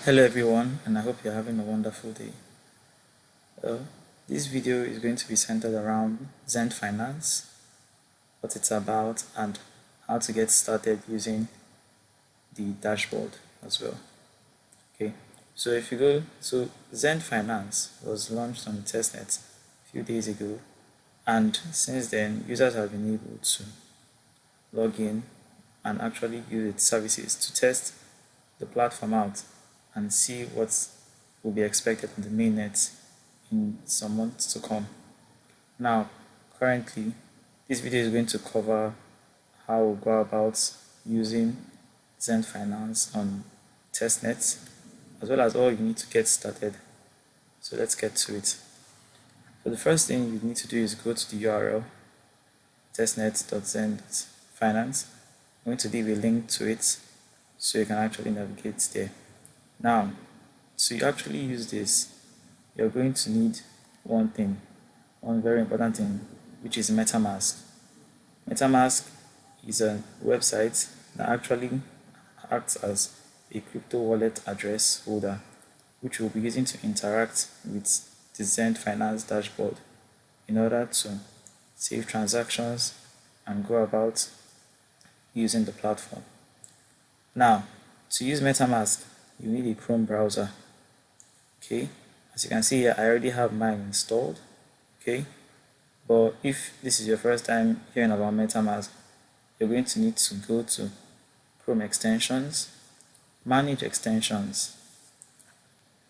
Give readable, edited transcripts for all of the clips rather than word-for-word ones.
Hello everyone, and I hope you're having a wonderful day. This video is going to be centered around Xend Finance, what it's about, and how to get started using the dashboard as well. Okay, so if you go, Xend Finance was launched on the testnet a few days ago, and since then users have been able to log in and actually use its services to test the platform out and see what will be expected in the mainnet in some months to come. Now, currently, this video is going to cover how we'll go about using Xend Finance on testnet, as well as all you need to get started. So let's get to it. So the first thing you need to do is go to the URL testnet.xend.finance. I'm going to leave a link to it so you can actually navigate there. Now, to actually use this, you're going to need one very important thing, which is MetaMask. MetaMask is a website that actually acts as a crypto wallet address holder, which we'll be using to interact with the Xend Finance dashboard in order to save transactions and go about using the platform. Now, to use MetaMask, you need a Chrome browser. Okay, as you can see here, I already have mine installed. Okay, but if this is your first time hearing about MetaMask, you're going to need to go to Chrome extensions, manage extensions.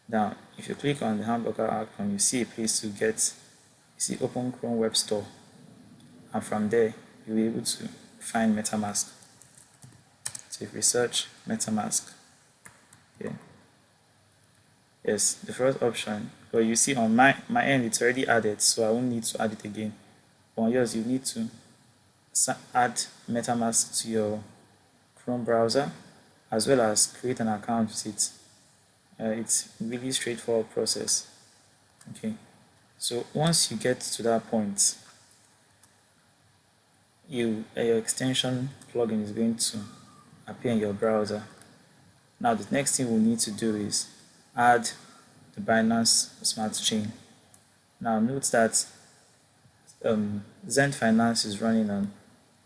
Now, if you click on the hamburger icon, you see a place to see Open Chrome Web Store, and from there you'll be able to find MetaMask. So if we search MetaMask, yeah. Yes, the first option, but you see on my end it's already added, so I won't need to add it again. But on yours, you need to add MetaMask to your Chrome browser, as well as create an account with it. It's really straightforward process. Okay, so once you get to that point, your extension plugin is going to appear in your browser. Now the next thing we'll need to do is add the Binance Smart Chain. Now note that Xend Finance is running on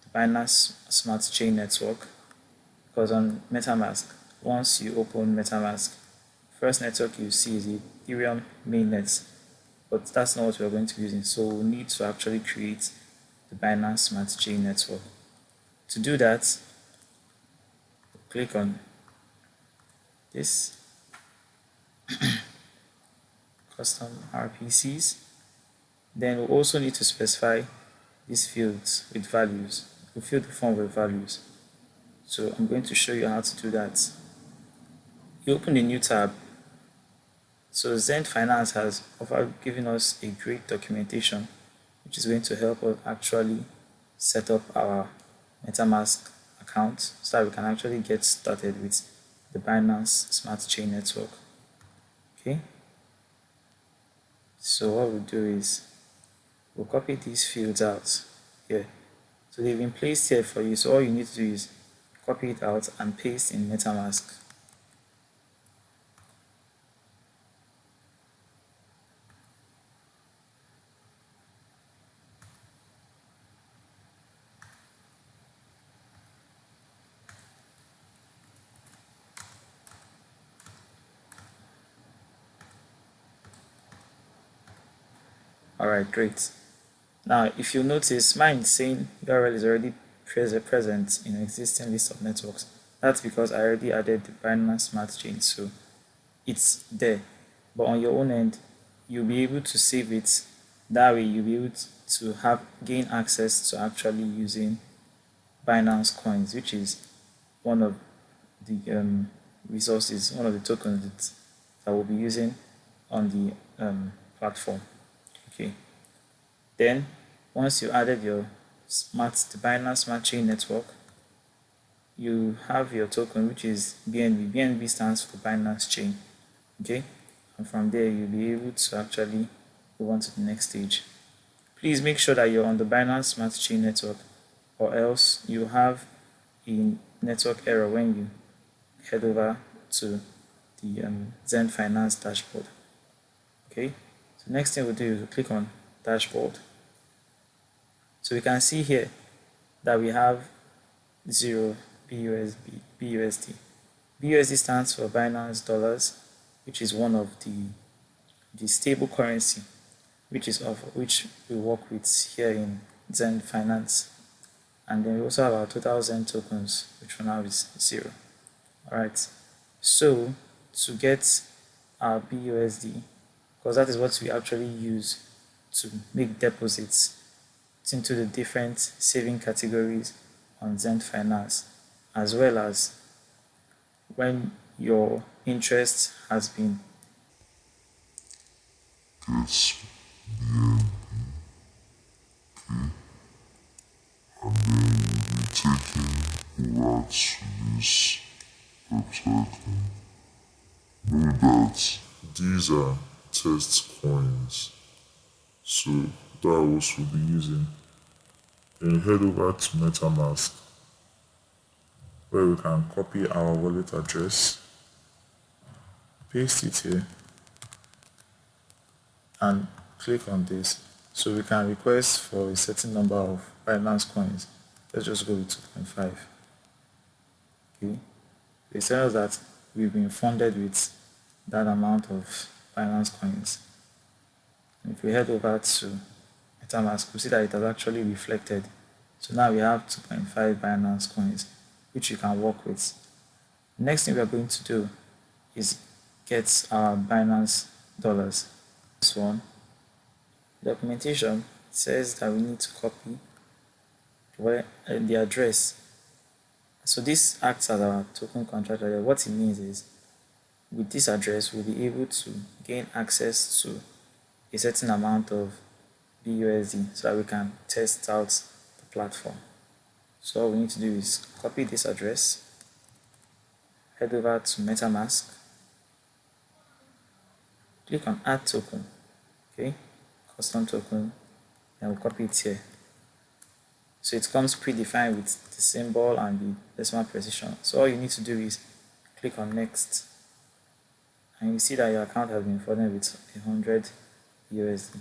the Binance Smart Chain network, because on MetaMask, once you open MetaMask, first network you see is the Ethereum mainnet, but that's not what we're going to be using, so we'll need to actually create the Binance Smart Chain network. To do that, click on this custom RPCs. Then we'll also need to specify these fields with values. We'll fill the form with values. So I'm going to show you how to do that. You open a new tab. So Xend Finance has given us a great documentation, which is going to help us actually set up our MetaMask account so that we can actually get started with the Binance Smart Chain network. Okay, so what we'll do is we'll copy these fields out here. So they've been placed here for you, so all you need to do is copy it out and paste in MetaMask. Alright, great. Now, if you notice, mine is saying URL is already present in an existing list of networks. That's because I already added the Binance Smart Chain, so it's there. But on your own end, you'll be able to save it. That way, you'll be able to gain access to actually using Binance coins, which is one of the resources, one of the tokens that we'll be using on the platform. Okay, then once you added your the Binance Smart Chain network, you have your token, which is BNB. BNB stands for Binance Chain. Okay, and from there you'll be able to actually go on to the next stage. Please make sure that you're on the Binance Smart Chain network, or else you have a network error when you head over to the Xend Finance dashboard. Okay, so next thing we'll do is we'll click on dashboard. So we can see here that we have 0 BUSD. BUSD stands for Binance Dollars, which is one of the stable currency which we work with here in Xend Finance. And then we also have our total Xend tokens, which for now is 0. Alright, so to get our BUSD, because that is what we actually use to make deposits into the different saving categories on Xend Finance, as well as when your interest has been gets BNB, and then you'll be taken over to this website. Know that these are test coins, so that was we'll be using. Then head over to MetaMask, where we can copy our wallet address, paste it here, and click on this. So we can request for a certain number of Binance coins. Let's just go with 2.5. Okay. They tell us that we've been funded with that amount of Binance coins. And if we head over to MetaMask, we see that it has actually reflected. So now we have 2.5 Binance coins, which you can work with. The next thing we are going to do is get our Binance dollars. This one, documentation says that we need to copy the address. So this acts as our token contract address. What it means is, with this address, we'll be able to gain access to a certain amount of BUSD so that we can test out the platform. So all we need to do is copy this address, head over to MetaMask, click on add token, okay, custom token, and we'll copy it here. So it comes predefined with the symbol and the decimal precision. So all you need to do is click on next, and you see that your account has been funded with 100 USD.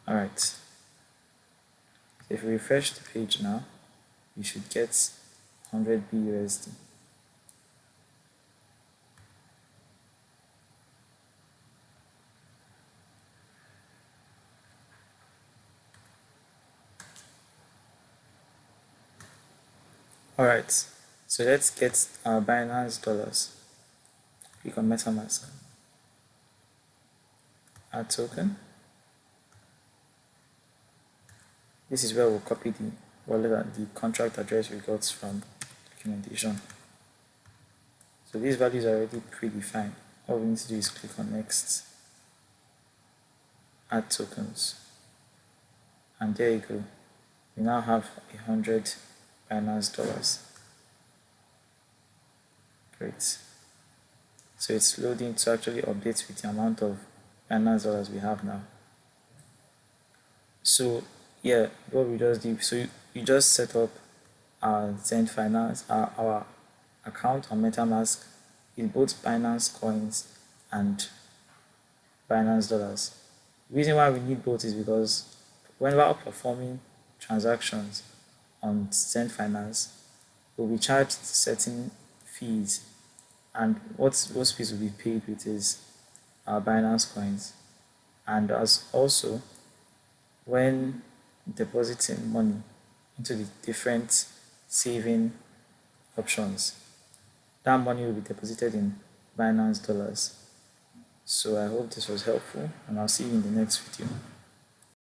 Alright, so if we refresh the page now, you should get 100 BUSD. Alright, so let's get our Binance dollars. Click on MetaMask, add token. This is where we'll copy the wallet and the contract address we got from documentation. So these values are already predefined. All we need to do is click on next, add tokens, and there you go. We now have 100 Binance dollars. Great. So it's loading to actually update with the amount of Binance dollars we have now. So yeah, what we just did, so you just set up our Xend Finance, our account on MetaMask with both Binance coins and Binance dollars. The reason why we need both is because when we're performing transactions on Xend Finance, we'll be charged certain fees, and what those fees will be paid with is our Binance coins. And as also, when depositing money into the different saving options, that money will be deposited in Binance dollars. So I hope this was helpful, and I'll see you in the next video.